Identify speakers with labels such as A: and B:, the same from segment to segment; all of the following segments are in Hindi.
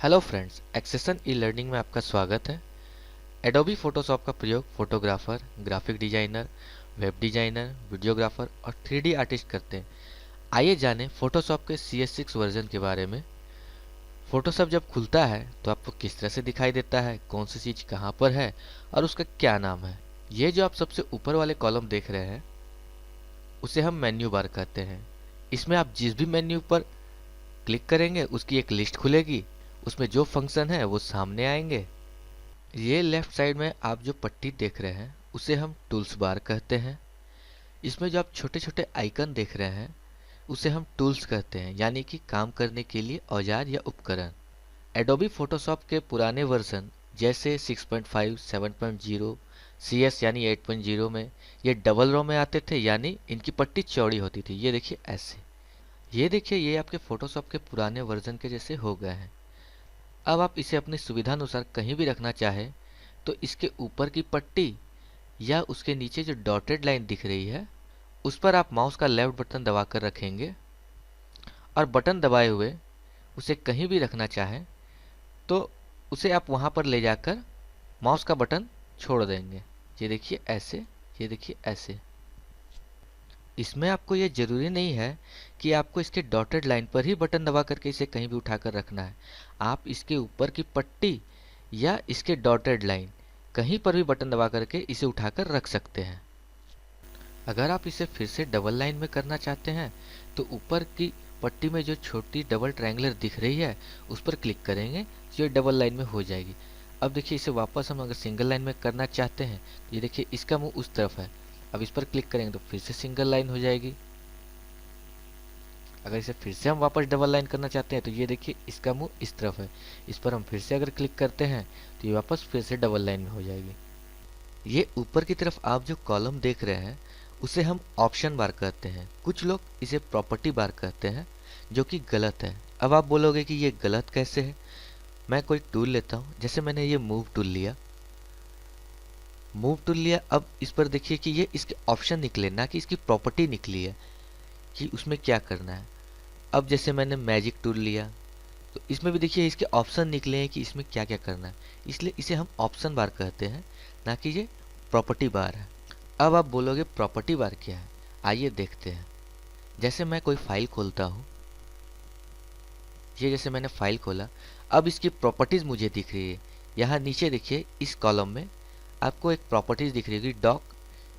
A: हेलो फ्रेंड्स, एक्सेसन ई लर्निंग में आपका स्वागत है। एडोबी फोटोशॉप का प्रयोग photographer, graphic designer, web designer, videographer और 3D आर्टिस्ट करते हैं। आइए जानें फोटोशॉप के CS6 वर्जन के बारे में। फोटोशॉप जब खुलता है तो आपको किस तरह से दिखाई देता है, कौन सी चीज़ कहाँ पर है और उसका क्या नाम है। ये जो आप सबसे ऊपर वाले कॉलम देख रहे हैं उसे हम मेन्यू बार कहते हैं। इसमें आप जिस भी मेन्यू पर क्लिक करेंगे उसकी एक लिस्ट खुलेगी, उसमें जो फंक्शन है वो सामने आएंगे। ये लेफ्ट साइड में आप जो पट्टी देख रहे हैं उसे हम टूल्स बार कहते हैं। इसमें जो आप छोटे छोटे आइकन देख रहे हैं उसे हम टूल्स कहते हैं, यानी कि काम करने के लिए औजार या उपकरण। एडोबी फोटोशॉप के पुराने वर्जन जैसे 6.5, 7.0, CS यानी 8.0 में ये डबल रो में आते थे, यानी इनकी पट्टी चौड़ी होती थी। ये देखिए ऐसे। ये देखिए, ये आपके फोटोशॉप के पुराने वर्जन के जैसे हो गए हैं। अब आप इसे अपनी सुविधानुसार कहीं भी रखना चाहे तो इसके ऊपर की पट्टी या उसके नीचे जो डॉटेड लाइन दिख रही है उस पर आप माउस का लेफ्ट बटन दबाकर रखेंगे और बटन दबाए हुए उसे कहीं भी रखना चाहें तो उसे आप वहां पर ले जाकर माउस का बटन छोड़ देंगे। ये देखिए ऐसे, ये देखिए ऐसे। इसमें आपको ये जरूरी नहीं है कि आपको इसके डॉटेड लाइन पर ही बटन दबा करके इसे कहीं भी उठाकर रखना है। आप इसके ऊपर की पट्टी या इसके डॉटेड लाइन कहीं पर भी बटन दबा करके इसे उठाकर रख सकते हैं। अगर आप इसे फिर से डबल लाइन में करना चाहते हैं तो ऊपर की पट्टी में जो छोटी डबल ट्रायंगुलर दिख रही है उस पर क्लिक करेंगे तो ये डबल लाइन में हो जाएगी। अब देखिए, इसे वापस हम अगर सिंगल लाइन में करना चाहते हैं तो ये देखिए इसका मुंह उस तरफ है। अब इस पर क्लिक करेंगे तो फिर से सिंगल लाइन हो जाएगी। अगर इसे फिर से हम वापस डबल लाइन करना चाहते हैं तो ये देखिए इसका मुंह इस तरफ है। इस पर हम फिर से अगर क्लिक करते हैं तो ये वापस फिर से डबल लाइन में हो जाएगी। ये ऊपर की तरफ आप जो कॉलम देख रहे हैं उसे हम ऑप्शन बार कहते हैं। कुछ लोग इसे प्रॉपर्टी बार कहते हैं, जो कि गलत है। अब आप बोलोगे कि ये गलत कैसे है। मैं कोई टूल लेता हूँ, जैसे मैंने ये मूव टूल लिया। मूव टूल लिया, अब इस पर देखिए कि ये इसके ऑप्शन निकले, ना कि इसकी प्रॉपर्टी निकली है कि उसमें क्या करना है। अब जैसे मैंने मैजिक टूल लिया तो इसमें भी देखिए इसके ऑप्शन निकले हैं कि इसमें क्या क्या करना है। इसलिए इसे हम ऑप्शन बार कहते हैं, ना कि ये प्रॉपर्टी बार है। अब आप बोलोगे प्रॉपर्टी बार क्या है, आइए देखते हैं। जैसे मैं कोई फाइल खोलता हूँ, ये जैसे मैंने फाइल खोला, अब इसकी प्रॉपर्टीज मुझे दिख रही है। यहाँ नीचे देखिए इस कॉलम में आपको एक प्रॉपर्टीज दिख रही होगी, डॉक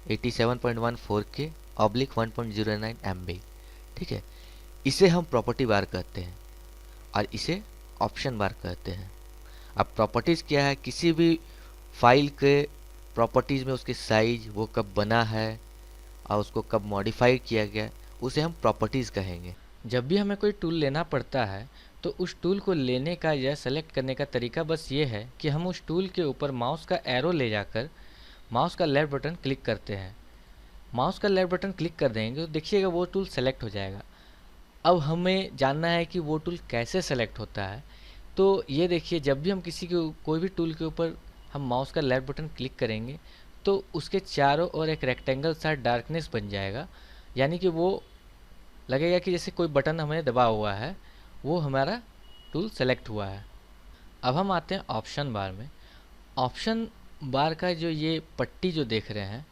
A: 87.14 के /1.09 MB। ठीक है, इसे हम प्रॉपर्टी बार कहते हैं और इसे ऑप्शन बार कहते हैं। अब प्रॉपर्टीज क्या है, किसी भी फाइल के प्रॉपर्टीज में उसके साइज, वो कब बना है और उसको कब मॉडिफाई किया गया, उसे हम प्रॉपर्टीज कहेंगे। जब भी हमें कोई टूल लेना पड़ता है तो उस टूल को लेने का या सेलेक्ट करने का तरीका बस ये है कि हम उस टूल के ऊपर माउस का एरो ले जाकर माउस का लेफ्ट बटन क्लिक करते हैं। माउस का लेफ्ट बटन क्लिक कर देंगे तो देखिएगा वो टूल सेलेक्ट हो जाएगा। अब हमें जानना है कि वो टूल कैसे सेलेक्ट होता है। तो ये देखिए, जब भी हम किसी के कोई भी टूल के ऊपर हम माउस का लेफ्ट बटन क्लिक करेंगे तो उसके चारों ओर एक रेक्टेंगल सा डार्कनेस बन जाएगा, यानी कि वो लगेगा कि जैसे कोई बटन हमें दबा हुआ है, वो हमारा टूल सेलेक्ट हुआ है। अब हम आते हैं ऑप्शन बार में। ऑप्शन बार का जो ये पट्टी जो देख रहे हैं,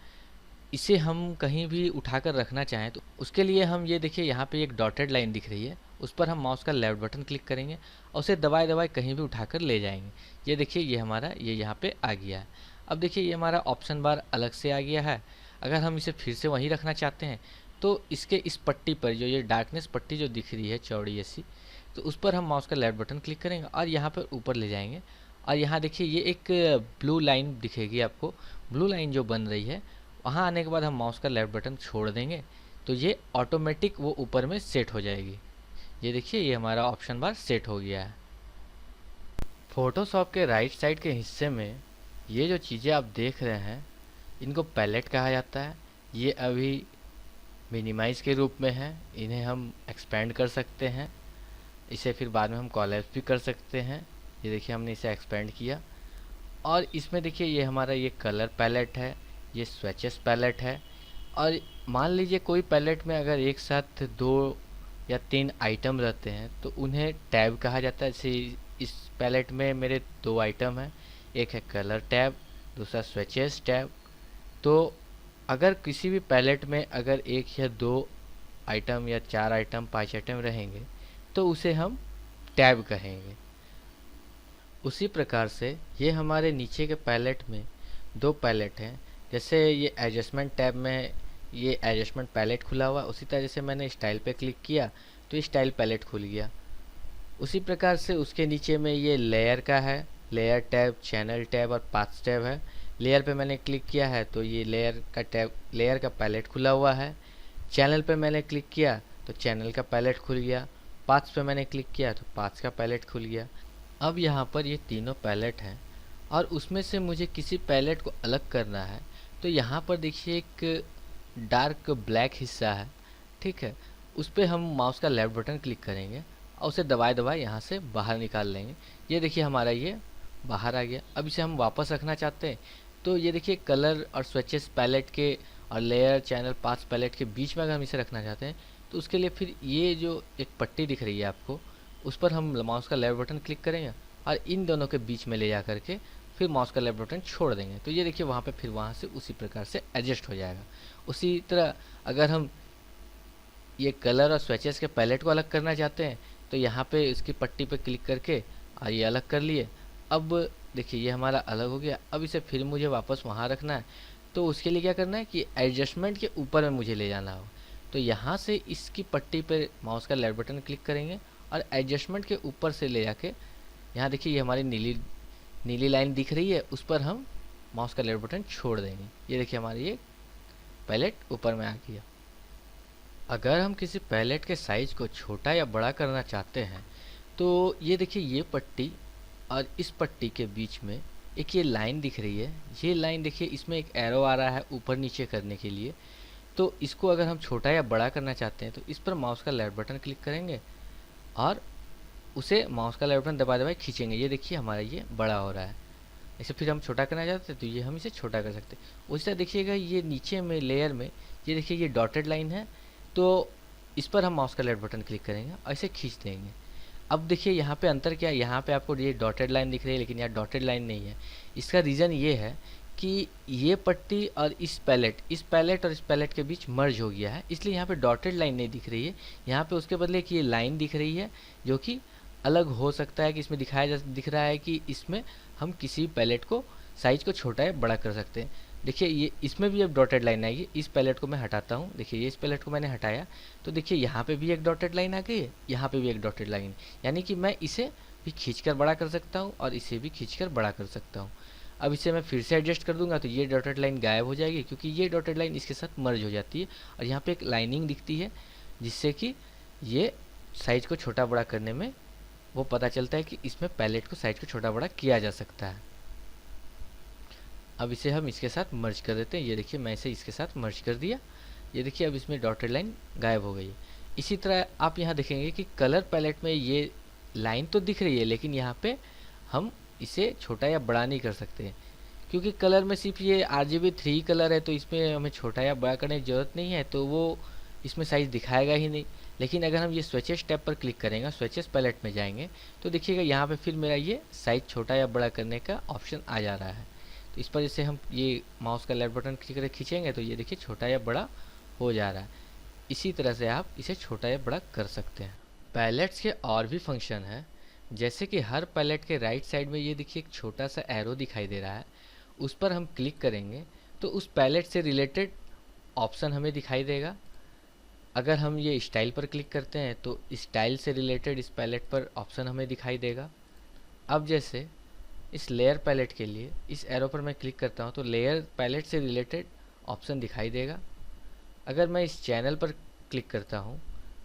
A: इसे हम कहीं भी उठाकर रखना चाहें तो उसके लिए हम ये देखिए यहाँ पे एक डॉटेड लाइन दिख रही है, उस पर हम माउस का लेफ्ट बटन क्लिक करेंगे और उसे दबाए दबाए कहीं भी उठाकर ले जाएंगे। ये देखिए ये हमारा ये यहाँ पे आ गया है। अब देखिए ये हमारा ऑप्शन बार अलग से आ गया है। अगर हम इसे फिर से वहीं रखना चाहते हैं तो इसके इस पट्टी पर जो ये डार्कनेस पट्टी जो दिख रही है चौड़ी ऐसी, तो उस पर हम माउस का लेफ्ट बटन क्लिक करेंगे और यहाँ पर ऊपर ले जाएंगे। और यहाँ देखिए ये एक ब्लू लाइन दिखेगी आपको। ब्लू लाइन जो बन रही है, वहाँ आने के बाद हम माउस का लेफ्ट बटन छोड़ देंगे तो ये ऑटोमेटिक वो ऊपर में सेट हो जाएगी। ये देखिए ये हमारा ऑप्शन बार सेट हो गया है। फोटोशॉप के राइट साइड के हिस्से में ये जो चीज़ें आप देख रहे हैं इनको पैलेट कहा जाता है। ये अभी मिनिमाइज के रूप में है, इन्हें हम एक्सपेंड कर सकते हैं। इसे फिर बाद में हम कॉलैप्स भी कर सकते हैं। ये देखिए हमने इसे एक्सपेंड किया और इसमें देखिए ये हमारा ये कलर पैलेट है, ये स्वेचेस पैलेट है। और मान लीजिए कोई पैलेट में अगर एक साथ 2 या 3 आइटम रहते हैं तो उन्हें टैब कहा जाता है। जैसे
B: इस पैलेट में मेरे दो आइटम हैं, एक है कलर टैब, दूसरा स्विचेस टैब। तो अगर किसी भी पैलेट में अगर एक या दो आइटम या चार आइटम, पांच आइटम रहेंगे तो उसे हम टैब कहेंगे। उसी प्रकार से ये हमारे नीचे के पैलेट में दो पैलेट हैं। जैसे ये एडजस्टमेंट टैब में ये एडजस्टमेंट पैलेट खुला हुआ, उसी तरह जैसे मैंने स्टाइल पे क्लिक किया तो ये स्टाइल पैलेट खुल गया। उसी प्रकार से उसके नीचे में ये लेयर का है, लेयर टैब, चैनल टैब और पाथ्स टैब है। लेयर पे मैंने क्लिक किया है तो ये लेयर का टैब, लेयर का पैलेट खुला हुआ है। चैनल पे मैंने क्लिक किया तो चैनल का पैलेट खुल गया। पाथ्स पे मैंने क्लिक किया तो पाथ्स का पैलेट खुल गया। अब यहाँ पर ये तीनों पैलेट हैं और उसमें से मुझे किसी पैलेट को अलग करना है तो यहाँ पर देखिए एक डार्क ब्लैक हिस्सा है, ठीक है। उस पर हम माउस का लेफ्ट बटन क्लिक करेंगे और उसे दबाए दबाए यहाँ से बाहर निकाल लेंगे। ये देखिए हमारा ये बाहर आ गया। अब इसे हम वापस रखना चाहते हैं तो ये देखिए कलर और स्विचेस पैलेट के और लेयर, चैनल, पाथ्स पैलेट के बीच में अगर हम इसे रखना चाहते हैं तो उसके लिए फिर ये जो एक पट्टी दिख रही है आपको, उस पर हम माउस का लेफ्ट बटन क्लिक करेंगे और इन दोनों के बीच में ले जा करके फिर माउस का लेफ्ट बटन छोड़ देंगे तो ये देखिए वहाँ पे फिर वहाँ से उसी प्रकार से एडजस्ट हो जाएगा। उसी तरह अगर हम ये कलर और स्विचेस के पैलेट को अलग करना चाहते हैं तो यहाँ पे इसकी पट्टी पे क्लिक करके और ये अलग कर लिए। अब देखिए ये हमारा अलग हो गया। अब इसे फिर मुझे वापस वहाँ रखना है तो उसके लिए क्या करना है कि एडजस्टमेंट के ऊपर में मुझे ले जाना हो। तो यहाँ से इसकी पट्टी पे माउस का लेफ्ट बटन क्लिक करेंगे और एडजस्टमेंट के ऊपर से ले जाके यहाँ देखिए ये हमारी नीली नीली लाइन दिख रही है, उस पर हम माउस का लेफ्ट बटन छोड़ देंगे। ये देखिए हमारी ये पैलेट ऊपर में आ गया। अगर हम किसी पैलेट के साइज़ को छोटा या बड़ा करना चाहते हैं तो ये देखिए ये पट्टी और इस पट्टी के बीच में एक ये लाइन दिख रही है। ये लाइन देखिए इसमें एक एरो आ रहा है ऊपर नीचे करने के लिए। तो इसको अगर हम छोटा या बड़ा करना चाहते हैं तो इस पर माउस का लेफ्ट बटन क्लिक करेंगे और उसे माउस का लेफ्ट बटन दबा दबाए खींचेंगे। ये देखिए हमारा ये बड़ा हो रहा है। इसे फिर हम छोटा करना चाहते हैं तो ये हम इसे छोटा कर सकते हैं। उसी तरह देखिएगा ये नीचे में लेयर में ये देखिए ये डॉटेड लाइन है तो इस पर हम माउस का लेफ्ट बटन क्लिक करेंगे और इसे खींच देंगे। अब देखिए यहाँ पे अंतर क्या है, यहाँ पे आपको ये डॉटेड लाइन दिख रही है लेकिन यहाँ डॉटेड लाइन नहीं है। इसका रीज़न ये है कि ये पट्टी और इस पैलेट और इस पैलेट के बीच मर्ज हो गया है, इसलिए यहाँ पे डॉटेड लाइन नहीं दिख रही है। यहाँ पे उसके बदले कि ये लाइन दिख रही है जो कि अलग हो सकता है कि इसमें दिख रहा है कि इसमें हम किसी पैलेट को साइज़ को छोटा या बड़ा कर सकते हैं। देखिए ये इसमें भी अब डॉटेड लाइन आएगी। इस पैलेट को मैं हटाता हूँ, देखिए ये इस पैलेट को मैंने हटाया तो देखिए यहाँ पे भी एक डॉटेड लाइन आ गई है, यहाँ पे भी एक डॉटेड लाइन, यानी कि मैं इसे भी खींचकर बड़ा कर सकता हूँ और इसे भी खींचकर बड़ा कर सकता हूँ। अब इसे मैं फिर से एडजस्ट कर दूंगा तो ये डॉटेड लाइन गायब हो जाएगी क्योंकि ये डॉटेड लाइन इसके साथ मर्ज हो जाती है और यहाँ पे एक लाइनिंग दिखती है जिससे कि ये साइज़ को छोटा बड़ा करने में वो पता चलता है कि इसमें पैलेट को साइज़ को छोटा बड़ा किया जा सकता है। अब इसे हम इसके साथ मर्ज कर देते हैं। ये देखिए मैं इसे इसके साथ मर्ज कर दिया। ये देखिए अब इसमें डॉटेड लाइन गायब हो गई है। इसी तरह आप यहाँ देखेंगे कि कलर पैलेट में ये लाइन तो दिख रही है लेकिन यहाँ पे हम इसे छोटा या बड़ा नहीं कर सकते क्योंकि कलर में सिर्फ ये RGB 3 कलर है तो इसमें हमें छोटा या बड़ा करने की ज़रूरत नहीं है तो वो इसमें साइज़ दिखाएगा ही नहीं। लेकिन अगर हम ये स्विचेस टैब पर क्लिक करेंगे, स्विचेस पैलेट में जाएंगे तो देखिएगा यहाँ पे फिर मेरा ये साइज़ छोटा या बड़ा करने का ऑप्शन आ जा रहा है। तो इस पर जैसे हम ये माउस का लेफ्ट बटन क्लिक करके खींचेंगे तो ये देखिए छोटा या बड़ा हो जा रहा है। इसी तरह से आप इसे छोटा या बड़ा कर सकते हैं। पैलेट्स के और भी फंक्शन है, जैसे कि हर पैलेट के राइट साइड में ये देखिए एक छोटा सा एरो दिखाई दे रहा है, उस पर हम क्लिक करेंगे तो उस पैलेट से रिलेटेड ऑप्शन हमें दिखाई देगा। अगर हम ये स्टाइल पर क्लिक करते हैं तो स्टाइल से रिलेटेड इस पैलेट पर ऑप्शन हमें दिखाई देगा। अब जैसे इस लेयर पैलेट के लिए इस एरो पर मैं क्लिक करता हूँ तो लेयर पैलेट से रिलेटेड ऑप्शन दिखाई देगा। अगर मैं इस चैनल पर क्लिक करता हूँ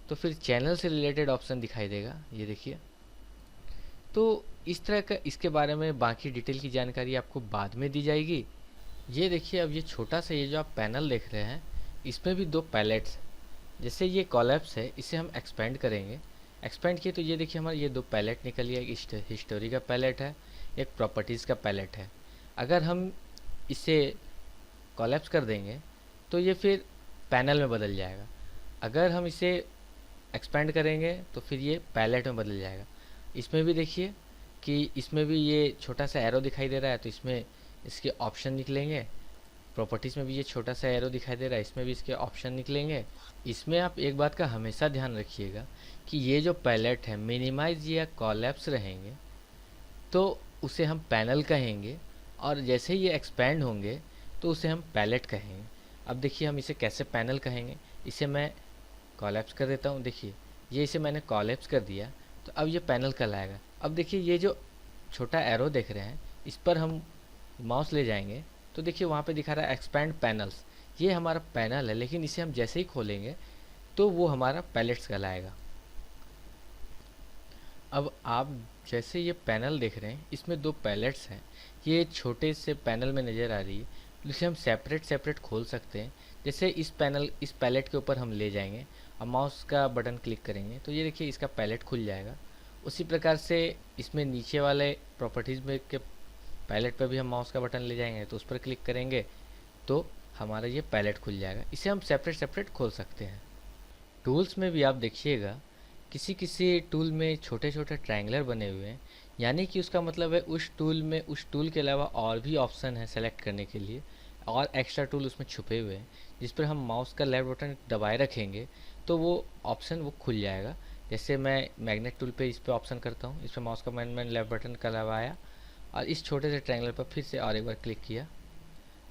B: तो फिर चैनल से रिलेटेड ऑप्शन दिखाई देगा। ये देखिए तो इस तरह का इसके बारे में बाकी डिटेल की जानकारी आपको बाद में दी जाएगी। ये देखिए अब ये छोटा सा ये जो आप पैनल देख रहे हैं इसमें भी दो पैलेट्स हैं। जैसे ये कॉलैप्स है इसे हम एक्सपेंड करेंगे, एक्सपेंड किए तो ये देखिए हमारे ये दो पैलेट निकल गया। एक हिस्टोरी का पैलेट है, एक प्रॉपर्टीज़ का पैलेट है। अगर हम इसे कॉलैप्स कर देंगे तो ये फिर पैनल में बदल जाएगा। अगर हम इसे एक्सपेंड करेंगे तो फिर ये पैलेट में बदल जाएगा। इसमें भी देखिए कि इसमें भी ये छोटा सा एरो दिखाई दे रहा है, तो इसमें इसके ऑप्शन निकलेंगे। प्रॉपर्टीज़ में भी ये छोटा सा एरो दिखाई दे रहा है, इसमें भी इसके ऑप्शन निकलेंगे। इसमें आप एक बात का हमेशा ध्यान रखिएगा कि ये जो पैलेट है मिनिमाइज या कोलैप्स रहेंगे तो उसे हम पैनल कहेंगे, और जैसे ही ये एक्सपैंड होंगे तो उसे हम पैलेट कहेंगे। अब देखिए हम इसे कैसे पैनल कहेंगे, इसे मैं कोलैप्स कर देता हूँ। देखिए ये इसे मैंने कोलैप्स कर दिया, तो अब ये पैनल कहलाएगा। अब देखिए ये जो छोटा एरो देख रहे हैं, इस पर हम माउस ले जाएंगे तो देखिए वहाँ पे दिखा रहा है एक्सपैंड पैनल्स। ये हमारा पैनल है, लेकिन इसे हम जैसे ही खोलेंगे तो वो हमारा पैलेट्स कहलाएगा। अब आप जैसे ये पैनल देख रहे हैं, इसमें दो पैलेट्स हैं, ये छोटे से पैनल में नज़र आ रही है, तो इसे हम सेपरेट सेपरेट खोल सकते हैं। जैसे इस पैलेट के ऊपर हम ले जाएंगे और माउस का बटन क्लिक करेंगे तो ये देखिए इसका पैलेट खुल जाएगा। उसी प्रकार से इसमें नीचे वाले प्रॉपर्टीज़ में के पैलेट पर भी हम माउस का बटन ले जाएंगे तो उस पर क्लिक करेंगे तो हमारा ये पैलेट खुल जाएगा। इसे हम सेपरेट सेपरेट खोल सकते हैं। टूल्स में भी आप देखिएगा किसी किसी टूल में छोटे छोटे ट्रायंगलर बने हुए हैं, यानी कि उसका मतलब है उस टूल में उस टूल के अलावा और भी ऑप्शन है सेलेक्ट करने के लिए, और एक्स्ट्रा टूल उसमें छुपे हुए हैं, जिस पर हम माउस का लेफ्ट बटन दबाए रखेंगे तो वो ऑप्शन वो खुल जाएगा। जैसे मैं मैग्नेट टूल पे इस पर ऑप्शन करता हूँ, इस पर माउस का मैंने लेफ्ट बटन का दबाया और इस छोटे से ट्रायंगल पर फिर से और एक बार क्लिक किया,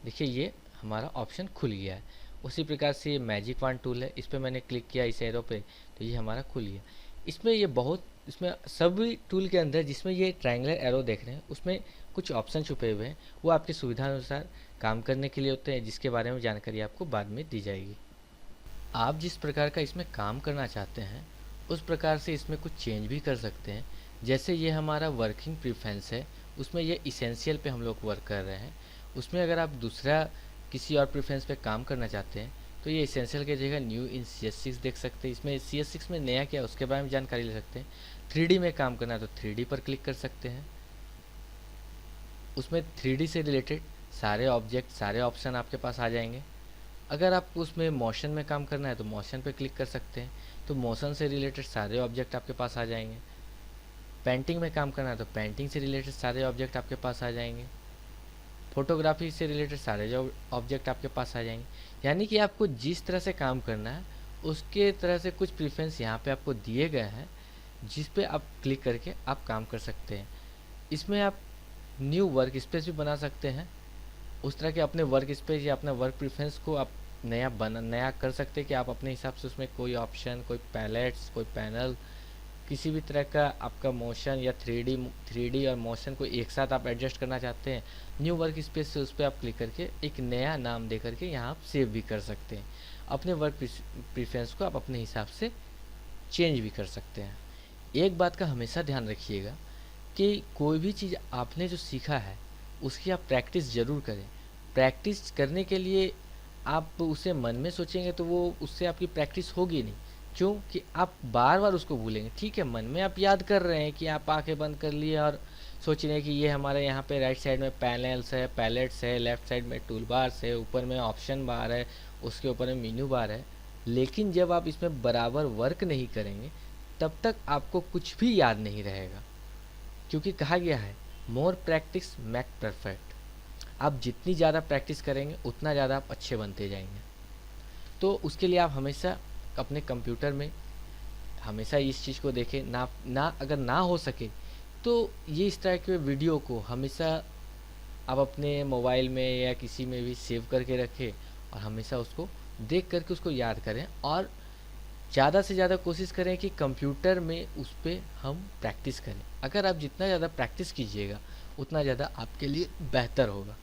B: देखिए ये हमारा ऑप्शन खुल गया है। उसी प्रकार से ये मैजिक वन टूल है, इस पर मैंने क्लिक किया इस एरो पे तो ये हमारा खुल गया। इसमें सभी टूल के अंदर जिसमें ये ट्रायंगुलर एरो देख रहे हैं उसमें कुछ ऑप्शन छुपे हुए हैं, वो आपकी सुविधा अनुसार काम करने के लिए होते हैं, जिसके बारे में जानकारी आपको बाद में दी जाएगी। आप जिस प्रकार का इसमें काम करना चाहते हैं उस प्रकार से इसमें कुछ चेंज भी कर सकते हैं। जैसे ये हमारा वर्किंग प्रेफरेंस है, उसमें ये इसेंशियल पे हम लोग वर्क कर रहे हैं। उसमें अगर आप दूसरा किसी और प्रेफरेंस पे काम करना चाहते हैं तो ये इसेंशियल की जगह न्यू इन CS6 देख सकते हैं। इसमें CS6 में नया क्या है उसके बारे में जानकारी ले सकते हैं। 3D में काम करना है तो 3D पर क्लिक कर सकते हैं, उसमें 3D से रिलेटेड सारे ऑब्जेक्ट सारे ऑप्शन आपके पास आ जाएंगे। अगर आपको उसमें मोशन में काम करना है तो मोशन पे क्लिक कर सकते हैं, तो मोशन से रिलेटेड सारे ऑब्जेक्ट आपके पास आ जाएंगे। पेंटिंग में काम करना है तो पेंटिंग से रिलेटेड सारे ऑब्जेक्ट आपके पास आ जाएंगे। फोटोग्राफी से रिलेटेड सारे जो ऑब्जेक्ट आपके पास आ जाएंगे। यानी कि आपको जिस तरह से काम करना है उसके तरह से कुछ प्रेफरेंस यहाँ पे आपको दिए गए हैं, जिस पे आप क्लिक करके आप काम कर सकते हैं। इसमें आप न्यू वर्क स्पेस भी बना सकते हैं, उस तरह के अपने वर्क स्पेस या अपना वर्क प्रेफरेंस को आप नया कर सकते हैं कि आप अपने हिसाब से उसमें कोई ऑप्शन, कोई पैलेट्स, कोई पैनल, किसी भी तरह का आपका मोशन या 3D और मोशन को एक साथ आप एडजस्ट करना चाहते हैं, न्यू वर्क स्पेस से उस पर आप क्लिक करके एक नया नाम दे करके यहाँ आप सेव भी कर सकते हैं। अपने वर्क प्रेफरेंस को आप अपने हिसाब से चेंज भी कर सकते हैं। एक बात का हमेशा ध्यान रखिएगा कि कोई भी चीज़ आपने जो सीखा है उसकी आप प्रैक्टिस ज़रूर करें। प्रैक्टिस करने के लिए आप उसे मन में सोचेंगे तो वो उससे आपकी प्रैक्टिस होगी नहीं, क्यों कि आप बार बार उसको भूलेंगे। ठीक है, मन में आप याद कर रहे हैं कि आप आंखें बंद कर लिए और सोच रहे हैं कि ये हमारे यहाँ पे राइट साइड में पैनल्स है, पैलेट्स है, लेफ्ट साइड में टूल बार्स है, ऊपर में ऑप्शन बार है, उसके ऊपर में मेन्यू बार है। लेकिन जब आप इसमें बराबर वर्क नहीं करेंगे तब तक आपको कुछ भी याद नहीं रहेगा, क्योंकि कहा गया है मोर प्रैक्टिस मेक परफेक्ट। आप जितनी ज़्यादा प्रैक्टिस करेंगे उतना ज़्यादा आप अच्छे बनते जाएंगे। तो उसके लिए आप हमेशा अपने कंप्यूटर में हमेशा इस चीज़ को देखें, अगर ना हो सके तो ये इस तरह के वीडियो को हमेशा आप अपने मोबाइल में या किसी में भी सेव करके रखें और हमेशा उसको देख करके उसको याद करें, और ज़्यादा से ज़्यादा कोशिश करें कि कंप्यूटर में उस पर हम प्रैक्टिस करें। अगर आप जितना ज़्यादा प्रैक्टिस कीजिएगा उतना ज़्यादा आपके लिए बेहतर होगा।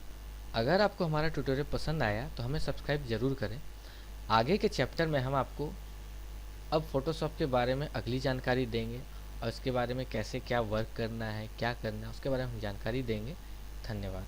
B: अगर आपको हमारा ट्यूटोरियल पसंद आया तो हमें सब्सक्राइब ज़रूर करें। आगे के चैप्टर में हम आपको अब फोटोशॉप के बारे में अगली जानकारी देंगे और उसके बारे में कैसे क्या वर्क करना है, क्या करना है, उसके बारे में हम जानकारी देंगे। धन्यवाद।